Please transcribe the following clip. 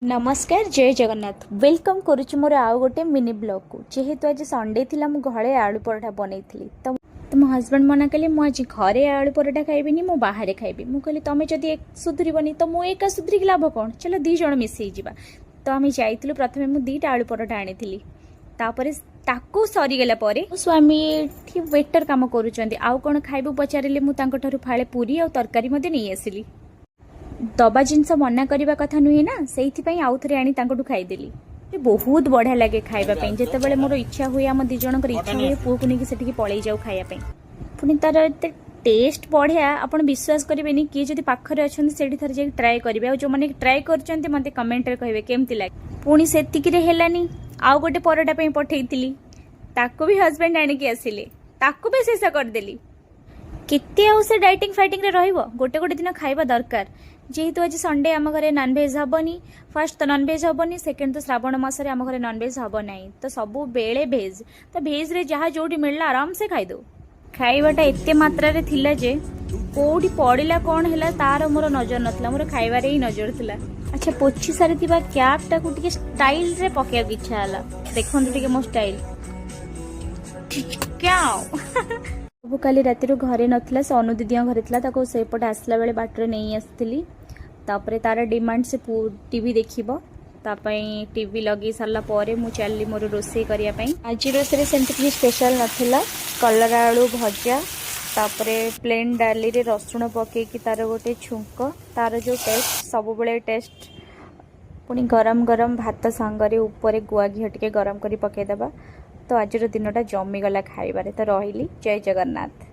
नमस्कार जय जगन्नाथ वेलकम करुच्ची मोर आउ गोटे मिनी ब्लॉग को जेहेतु आज संडे थिला मु घरे आलू पराठा बनैथिली तो मो हस्बैंड मना कले मु आज घरे आलू पराठा खाइबिनी मु बाहर खाइबी मु कहली तमे जदी एक सुधरीबनी तो मु एका सुधरी के लाभ कोन चलो दी जण मिसई जिबा तो आमे जाइथिलु प्रथमे मु दीटा आलू पराठा आनिथिली तापरे ताकू सरी गेला परे स्वामी ठी वेटर काम करूचंदी आउ कोन खाइबु पचारिले मु तांको ठरु फाळे पूरी आ तरकारी मध्ये नै आसिली दबा जिनस मना करने कथा नुहे ना से आउ थे आनी खाईदेली बहुत बढ़िया लगे खावाई जिते मोर इच्छा हुए आम दिज इच्छा हुए पुओ को लेकिन पलि जाऊ खायापी पुणी तार टेस्ट बढ़िया आप विश्वास करेंगे किए जब पाखे अच्छा से थे ट्राए करेंगे जो मैंने ट्राए कर मत कमेंट कहे केमती लगे पुणी से हेलानी आउ गोटे परोटा पठे ताको भी हस्बैंड आणिकी आसिले ताको भी शेष करदेली केते आउ से डाइटिंग फाइटिंग रे रहिबो गोटे गोटे दिन खाइबा दरकार जेहेतु आज संडे आम घरे नॉनवेज हबनी फर्स्ट तो नॉनवेज हबनी सेकंड तो श्रावण मासरे आम घरे नॉनवेज हब नहीं तो सबु बेले भेज तो भेज रे जहाँ जोटी मिलला आराम से खाई दो खाइबाटा एते मात्रा रे थिला जे कोठी पड़िला कोन हैला तार मोर नजर नथला मोर खाइबारे ही नजर थिला। अच्छा पोछि सारी थिबा कैप टा को टिके स्टाइल रे पकेया इच्छा हला देखन टिके मो स्टाइल क्या सब काली राति घरे नाला से अनु दीदी घरे था सेपटे आसला बेले बाटर नहीं आसती तापर तार डिमांड से टीवी देखिबो तापाई टीवी लगे सारा पर मु चलली मोर रोसे करने आज रोसे सेमती किसी स्पेशल नाथिला कलरा आलू भजा तापर प्लेन डाली रे रसुण पकईकि तार गोटे छुंक तार जो टेस्ट सब बेले टेस्ट पुणी गरम गरम भात सांगरे ऊपर गुआ घी टे गरम कर पकईदेवा तो आज दिन जमीगला खाइबारे तो रही जय जगन्नाथ।